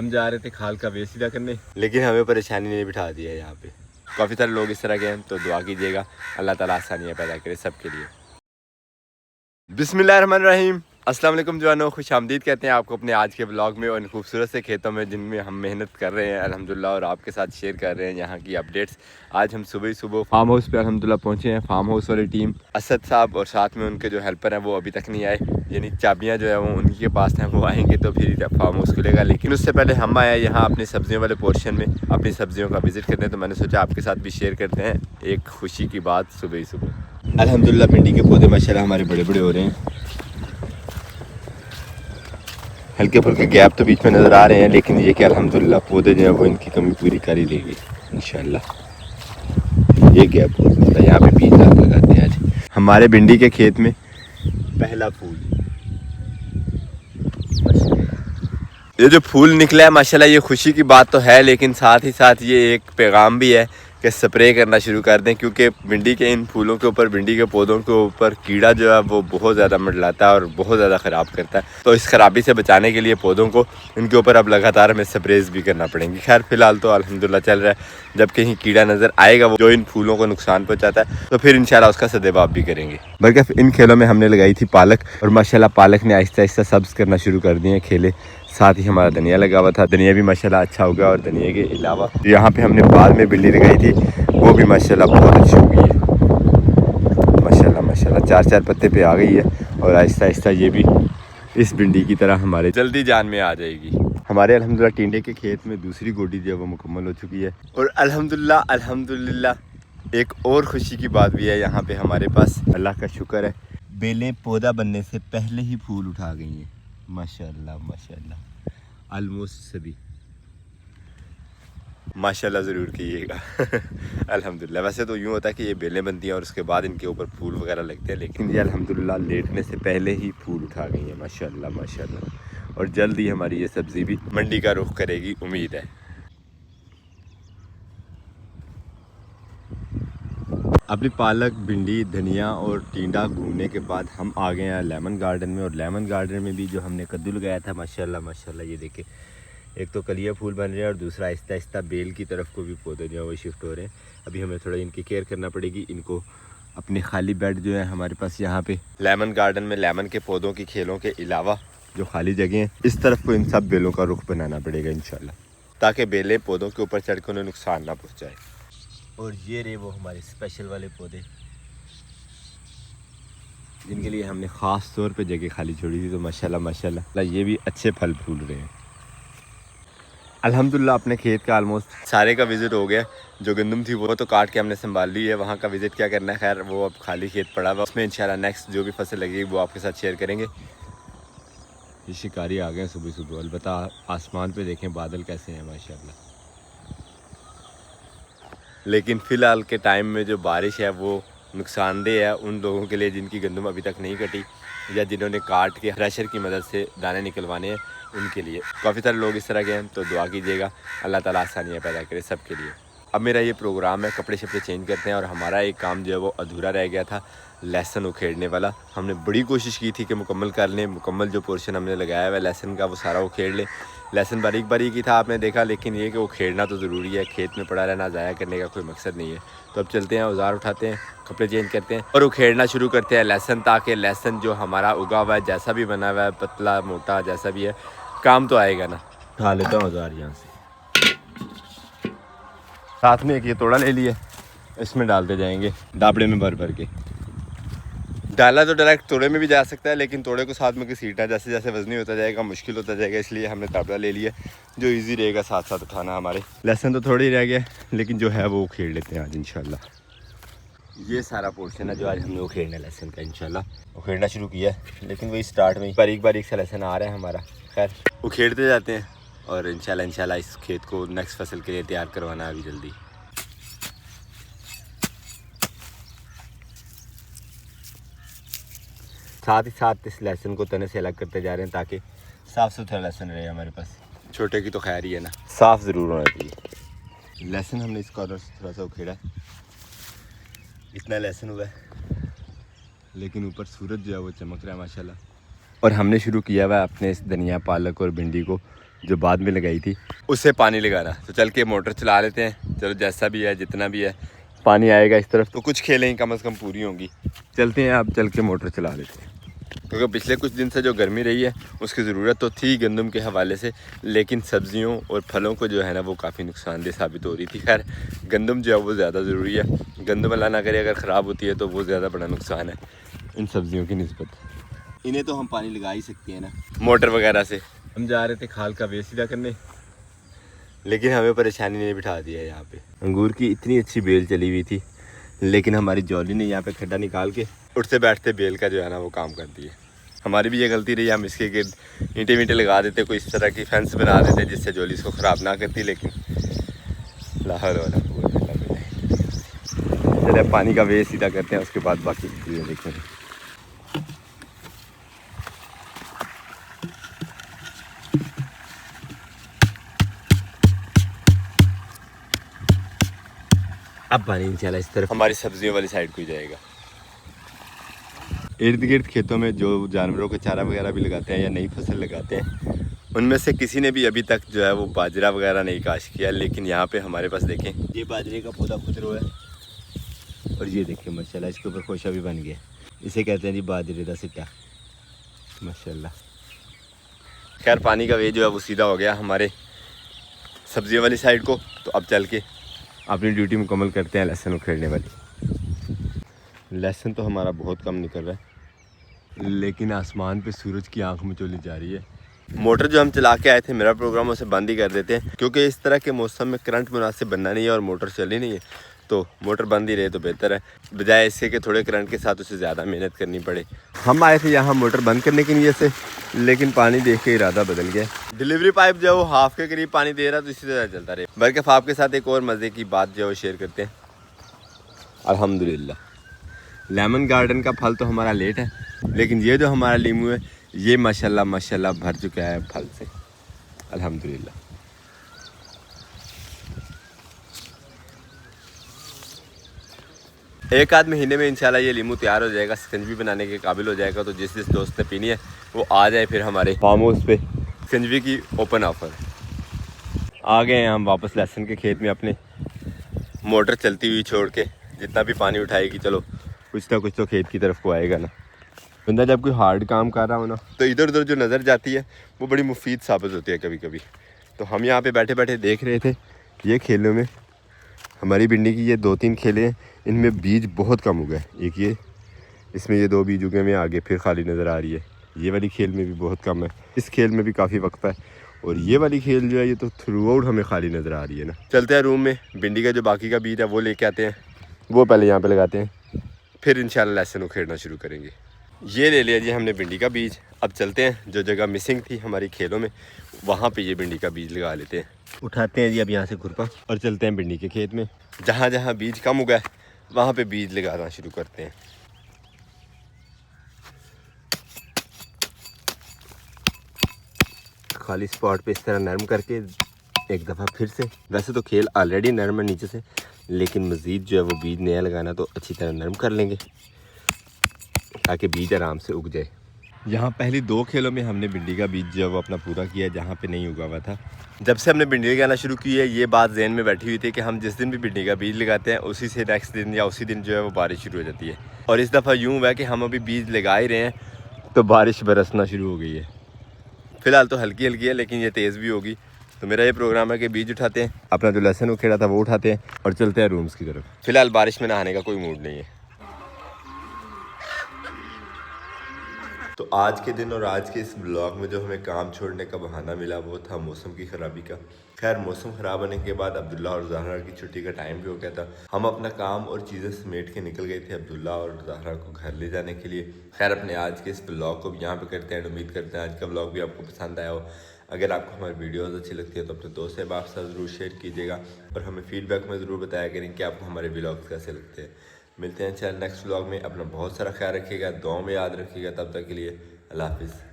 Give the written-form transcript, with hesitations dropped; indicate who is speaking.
Speaker 1: हम जा रहे थे खाल का वेस्ट सीधा करने, लेकिन हमें परेशानी ने बिठा दिया है यहाँ पे। काफ़ी सारे लोग इस तरह के हैं, तो दुआ कीजिएगा अल्लाह ताला आसानियाँ पैदा करे सबके लिए। बिस्मिल्लाहिर्रहमानिर्रहीम। अस्सलाम वालेकुम जवानों, खुश आमदीद कहते हैं आपको अपने आज के ब्लॉग में और इन खूबसूरत से खेतों में जिनमें हम मेहनत कर रहे हैं अल्हम्दुलिल्लाह, और आपके साथ शेयर कर रहे हैं यहाँ की अपडेट्स। आज हम सुबह ही सुबह फार्म हाउस पे अल्हम्दुलिल्लाह पहुँचे हैं। फार्म हाउस वाली टीम, असद साहब और साथ में उनके जो हेल्पर हैं वो अभी तक नहीं आए, यानी चाबियाँ जो है वो उन्हीं के पास हैं, वो आएंगे तो फिर फार्म हाउस खुलेगा। लेकिन उससे पहले हम आए यहाँ अपनी सब्जियों वाले पोर्शन में अपनी सब्जियों का विज़िट करते हैं, तो मैंने सोचा आपके साथ भी शेयर करते हैं एक खुशी की बात सुबह ही सुबह। अल्हम्दुलिल्लाह भिंडी के पौधे माशाल्लाह हमारे बड़े बड़े हो रहे हैं, हल्के फुल्के गैप तो बीच में नज़र आ रहे हैं, लेकिन ये कि अल्हम्दुलिल्लाह पौधे जो है वो इनकी कमी पूरी कर ही लेंगे इंशाल्लाह। ये गैप बहुत ज़्यादा, यहाँ पे बीज लगाते हैं आज। हमारे भिंडी के खेत में पहला फूल, ये जो फूल निकला है माशाल्लाह, ये खुशी की बात तो है, लेकिन साथ ही साथ ये एक पैगाम भी है कि स्प्रे करना शुरू कर दें, क्योंकि भिंडी के इन फूलों के ऊपर, भिंडी के पौधों के ऊपर कीड़ा जो है वो बहुत ज़्यादा मंडलाता है और बहुत ज़्यादा ख़राब करता है। तो इस खराबी से बचाने के लिए पौधों को इनके ऊपर अब लगातार हमें स्प्रेज भी करना पड़ेंगे। खैर फ़िलहाल तो अल्हम्दुलिल्लाह चल रहा है, जब कहीं कीड़ा नज़र आएगा वो जो इन फूलों को नुकसान पहुँचाता है तो फिर इंशाल्लाह उसका सदेबाब भी करेंगे। बल्कि इन खेलों में हमने लगाई थी पालक, और माशाल्लाह पालक ने आहिस्ता आहिस्ता सब्ज़ करना शुरू कर दिए खेले। साथ ही हमारा धनिया लगा हुआ था, धनिया भी माशाल्लाह अच्छा हो गया, और धनिया के अलावा यहाँ पे हमने बाद में भिंडी लगाई थी वो भी माशाल्लाह बहुत अच्छी हो गई है। माशाल्लाह माशाल्लाह 4-4 पत्ते पे आ गई है, और आहिस्ता आहिस्ता ये भी इस भिंडी की तरह हमारे जल्दी जान में आ जाएगी। हमारे अल्हम्दुलिल्लाह टिंडे के खेत में दूसरी गोडी जो है वो मुकम्मल हो चुकी है, और अल्हम्दुलिल्लाह अल्हम्दुलिल्लाह एक और ख़ुशी की बात भी है यहाँ पे हमारे पास, अल्लाह का शुक्र है, बेलें पौधा बनने से पहले ही फूल उठा गई हैं माशाल्लाह माशाल्लाह। ऑलमोस्ट सभी माशाल्लाह ज़रूर कीजिएगा। अल्हम्दुलिल्लाह वैसे तो यूँ होता है कि ये बेलें बनती हैं और उसके बाद इनके ऊपर फूल वगैरह लगते हैं, लेकिन ये अल्हम्दुलिल्लाह लेटने से पहले ही फूल उठा गई हैं माशाल्लाह माशाल्लाह, और जल्द ही हमारी ये सब्ज़ी भी मंडी का रुख करेगी, उम्मीद है। अपनी पालक, भिंडी, धनिया और टिंडा घूमने के बाद हम आ गए हैं लेमन गार्डन में, और लेमन गार्डन में भी जो हमने कद्दू लगाया था माशाल्लाह माशाल्लाह, ये देखें एक तो कलिया फूल बन रहे हैं और दूसरा आहिस्ता आहिस्ता बेल की तरफ को भी पौधे जो है वो शिफ्ट हो रहे हैं। अभी हमें थोड़ा इनकी केयर करना पड़ेगी, इनको अपने खाली बेड जो है हमारे पास यहाँ पे लेमन गार्डन में लेमन के पौधों की खेलों के अलावा जो खाली जगह हैं इस तरफ को इन सब बेलों का रुख बनाना पड़ेगा इंशाल्लाह, ताकि बेलें पौधों के ऊपर चढ़ कर उन्हें नुकसान ना पहुँचाए। और ये रहे वो हमारे स्पेशल वाले पौधे जिनके लिए हमने ख़ास तौर पे जगह खाली छोड़ी थी, तो माशाल्लाह माशाल्लाह ये भी अच्छे फल फूल रहे हैं। अल्हम्दुलिल्लाह अपने खेत का ऑलमोस्ट सारे का विज़िट हो गया। जो गंदम थी वो तो काट के हमने संभाल ली है, वहाँ का विज़िट क्या करना है, खैर वो अब खाली खेत पड़ा हुआ, उसमें इंशाल्लाह नेक्स्ट जो भी फसल लगेगी वो आपके साथ शेयर करेंगे। ये शिकारी आ गए सुबह सुबह, अलबत्ता आसमान पे देखें बादल कैसे हैं माशाल्लाह। लेकिन फ़िलहाल के टाइम में जो बारिश है वो नुकसानदेह है उन लोगों के लिए जिनकी गंदम अभी तक नहीं कटी, या जिन्होंने काट के थ्रेशर की मदद से दाने निकलवाने हैं, उनके लिए। काफ़ी सारे लोग इस तरह के हैं, तो दुआ कीजिएगा अल्लाह ताला आसानियाँ पैदा करे सबके लिए। अब मेरा ये प्रोग्राम है, कपड़े शपड़े चेंज करते हैं, और हमारा एक काम जो है वो अधूरा रह गया था, लहसुन उखेड़ने वाला। हमने बड़ी कोशिश की थी कि मुकम्मल कर लें, मुकम्मल जो पोर्शन हमने लगाया हुआ है लहसुन का वो सारा उखेड़ लें। लहसुन बारीक बारीक ही था आपने देखा, लेकिन ये कि वो खेड़ना तो ज़रूरी है, खेत में पड़ा रहना ज़ाया करने का कोई मकसद नहीं है। तो अब चलते हैं, औजार उठाते हैं, कपड़े चेंज करते हैं और उखेड़ना शुरू करते हैं लहसुन, ताकि लहसुन जो हमारा उगा हुआ है, जैसा भी बना हुआ है, पतला मोटा जैसा भी है, काम तो आएगा ना। उठा लेता हूँ औजार यहाँ से, साथ में एक ये तोड़ा ले लिया, इसमें डालते जाएंगे दाबड़े में भर भर के। डाला तो डायरेक्ट तोड़े में भी जा सकता है, लेकिन तोड़े को साथ में घसीटना जैसे जैसे वजनी होता जाएगा मुश्किल होता जाएगा, इसलिए हमने ताबड़ा ले लिया जो इजी रहेगा साथ साथ उठाना हमारे। लहसुन तो थोड़ी रह गया, लेकिन जो है वो उखेड़ लेते हैं आज इंशाल्लाह। ये सारा पोर्शन है जो आज हमने उखेड़ना है लहसुन का, इंशाल्लाह उखेड़ना शुरू किया है, लेकिन वही स्टार्ट में बारीक बारीक सा लहसुन आ रहा है हमारा। खैर उखेड़ते जाते हैं, और इंशाल्लाह इस खेत को नेक्स्ट फसल के लिए तैयार करवाना है अभी जल्दी। साथ ही साथ इस लहसुन को तने से अलग करते जा रहे हैं, ताकि साफ़ सुथरा लहसुन रहे हमारे पास। छोटे की तो खैर ही है ना, साफ़ ज़रूर होना चाहिए। लहसुन हमने इस कॉर्नर से थोड़ा सा उखेड़ा है, इतना लहसुन हुआ है, लेकिन ऊपर सूरज जो है वो चमक रहा है माशाल्लाह। और हमने शुरू किया हुआ है अपने इस धनिया, पालक और भिंडी को जो बाद में लगाई थी उससे पानी लगाना। तो चल के मोटर चला लेते हैं। चलो जैसा भी है जितना भी है पानी आएगा इस तरफ तो कुछ खेलें कम से कम पूरी होंगी। चलते हैं अब चल के मोटर चला लेते हैं। क्योंकि पिछले कुछ दिन से जो गर्मी रही है उसकी ज़रूरत तो थी गंदम के हवाले से, लेकिन सब्जियों और फलों को जो है ना वो काफ़ी नुकसानदेह साबित हो रही थी। खैर गंदम जो है वो ज़्यादा ज़रूरी है। गंदम अल्लाह ना करे अगर ख़राब होती है तो वो ज़्यादा बड़ा नुकसान है इन सब्जियों की निस्बत। इन्हें तो हम पानी लगा ही सकते हैं ना मोटर वगैरह से। हम जा रहे थे खाल का वेस्ट सीधा करने, लेकिन हमें परेशानी ने बिठा दिया। यहाँ पे अंगूर की इतनी अच्छी बेल चली हुई थी, लेकिन हमारी जॉली ने यहाँ पे खड्डा निकाल के उठते बैठते बेल का जो है ना वो काम कर दिया। हमारी भी ये गलती रही, हम इसके गिर्द ईंटें वींटें लगा देते, कोई इस तरह की फेंस बना देते जिससे जॉली इसको ख़राब ना करती। लेकिन लाहौर वाला चले पानी का वेस्ट सीधा करते हैं, उसके बाद बाकी चीज़ें देखेंगे। अब पानी इंशाल्लाह इस तरफ हमारी सब्जियों वाली साइड को ही जाएगा। इर्द गिर्द खेतों में जो जानवरों को चारा वगैरह भी लगाते हैं या नई फसल लगाते हैं, उनमें से किसी ने भी अभी तक जो है वो बाजरा वगैरह नहीं काश किया। लेकिन यहाँ पे हमारे पास देखें ये बाजरे का पौधा खुद रो है, और ये देखें माशाल्लाह इसके ऊपर खोशा भी बन गया। इसे कहते हैं जी बाजरे का सिट्टा माशाल्लाह। खैर पानी का वे जो है वो सीधा हो गया हमारे सब्जियों वाली साइड को। तो अब चल के अपनी ड्यूटी मुकम्मल करते हैं लहसुन उखेड़ने वाली। लहसुन तो हमारा बहुत कम निकल रहा है, लेकिन आसमान पे सूरज की आंख मिचौली जा रही है। मोटर जो हम चला के आए थे मेरा प्रोग्राम उसे बंद ही कर देते हैं, क्योंकि इस तरह के मौसम में करंट मुनासिब बनना नहीं है और मोटर चली नहीं है, तो मोटर बंद ही रहे तो बेहतर है, बजाय इससे कि थोड़े करंट के साथ उसे ज़्यादा मेहनत करनी पड़े। हम आए थे यहाँ मोटर बंद करने की नीयत से, लेकिन पानी देख के इरादा बदल गया। डिलीवरी पाइप जो है वो हाफ के करीब पानी दे रहा, तो इसी तरह चलता रहे। बल्कि आपके साथ एक और मज़े की बात जो है वो शेयर करते हैं। अल्हम्दुलिल्लाह लेमन गार्डन का फल तो हमारा लेट है, लेकिन ये जो हमारा लीमू है ये माशाल्लाह माशाल्लाह भर चुका है फल से अल्हम्दुलिल्लाह। एक आध महीने में इंशाल्लाह ये लीमू तैयार हो जाएगा, सिकंजवी बनाने के काबिल हो जाएगा। तो जिस दोस्त ने पीनी है वो आ जाए फिर हमारे फार्म हाउस पे, सिकंजवी की ओपन ऑफर। आ गए हैं हम वापस लहसुन के खेत में अपने, मोटर चलती हुई छोड़ के। जितना भी पानी उठाएगी चलो कुछ ना कुछ तो खेत की तरफ को आएगा ना। बंदा जब कोई हार्ड काम कर रहा हो ना तो इधर उधर जो नज़र जाती है वो बड़ी मुफीद साबित होती है कभी कभी। तो हम यहाँ पे बैठे बैठे देख रहे थे ये खेलों में हमारी भिंडी की ये 2-3 खेलें हैं, इनमें बीज बहुत कम उगे। एक ये इसमें ये 2 बीज उगे हुए आगे फिर खाली नज़र आ रही है। ये वाली खेल में भी बहुत कम है, इस खेल में भी काफ़ी वक्फा है, और ये वाली खेल जो है ये तो थ्रू आउट हमें खाली नज़र आ रही है ना। चलते हैं रूम में, भिंडी का जो बाकी का बीज है वो लेके आते हैं, वो पहले यहाँ पे लगाते हैं, फिर इंशाल्लाह लहसुन उखेड़ना शुरू करेंगे। ये ले लिया जी हमने भिंडी का बीज। अब चलते हैं जो जगह मिसिंग थी हमारी खेलों में वहाँ पे ये भिंडी का बीज लगा लेते हैं। उठाते हैं जी अब यहाँ से खुरपा और चलते हैं भिंडी के खेत में। जहाँ जहाँ बीज कम उगा है वहाँ पे बीज लगाना शुरू करते हैं। खाली स्पॉट पे इस तरह नरम करके एक दफ़ा फिर से, वैसे तो खेल ऑलरेडी नरम है नीचे से, लेकिन मज़ीद जो है वो बीज नया लगाना तो अच्छी तरह नरम कर लेंगे ताकि बीज आराम से उग जाए। यहाँ पहली 2 खेलों में हमने भिंडी का बीज जो है वो अपना पूरा किया है, जहाँ पे नहीं उगा हुआ था। जब से हमने भिंडी लगाना शुरू की है ये बात जहन में बैठी हुई थी कि हम जिस दिन भी भिंडी का बीज लगाते हैं उसी से नेक्स्ट दिन या उसी दिन जो है वो बारिश शुरू हो जाती है। और इस दफ़ा यूँ हुआ है कि हम अभी बीज लगा ही रहे हैं तो बारिश बरसना शुरू हो गई है। फ़िलहाल तो हल्की हल्की है लेकिन ये तेज़ भी होगी। तो मेरा ये प्रोग्राम है कि बीज उठाते हैं, अपना जो लहसुन उखेड़ा था वो उठाते हैं और चलते हैं रूम्स की तरफ। फ़िलहाल बारिश में नहाने का कोई मूड नहीं है। तो आज के दिन और आज के इस ब्लॉग में जो हमें काम छोड़ने का बहाना मिला वो था मौसम की ख़राबी का। खैर मौसम ख़राब होने के बाद अब्दुल्ला और ज़हरा की छुट्टी का टाइम भी हो गया था। हम अपना काम और चीज़ें समेट के निकल गए थे अब्दुल्ला और ज़हरा को घर ले जाने के लिए। खैर अपने आज के इस ब्लॉग को भी यहाँ पे करते हैं। उम्मीद करते हैं आज का ब्लॉग भी आपको पसंद आया हो। अगर आपको हमारी वीडियोज़ अच्छी लगती है तो अपने दोस्त से आप साथ ज़रूर शेयर कीजिएगा और हमें फीडबैक में ज़रूर बताया करें कि आपको हमारे ब्लॉग्स कैसे लगते हैं। मिलते हैं चल नेक्स्ट व्लॉग में। अपना बहुत सारा ख्याल रखिएगा, दुआओं में याद रखिएगा। तब तक के लिए अल्लाह हाफिज़।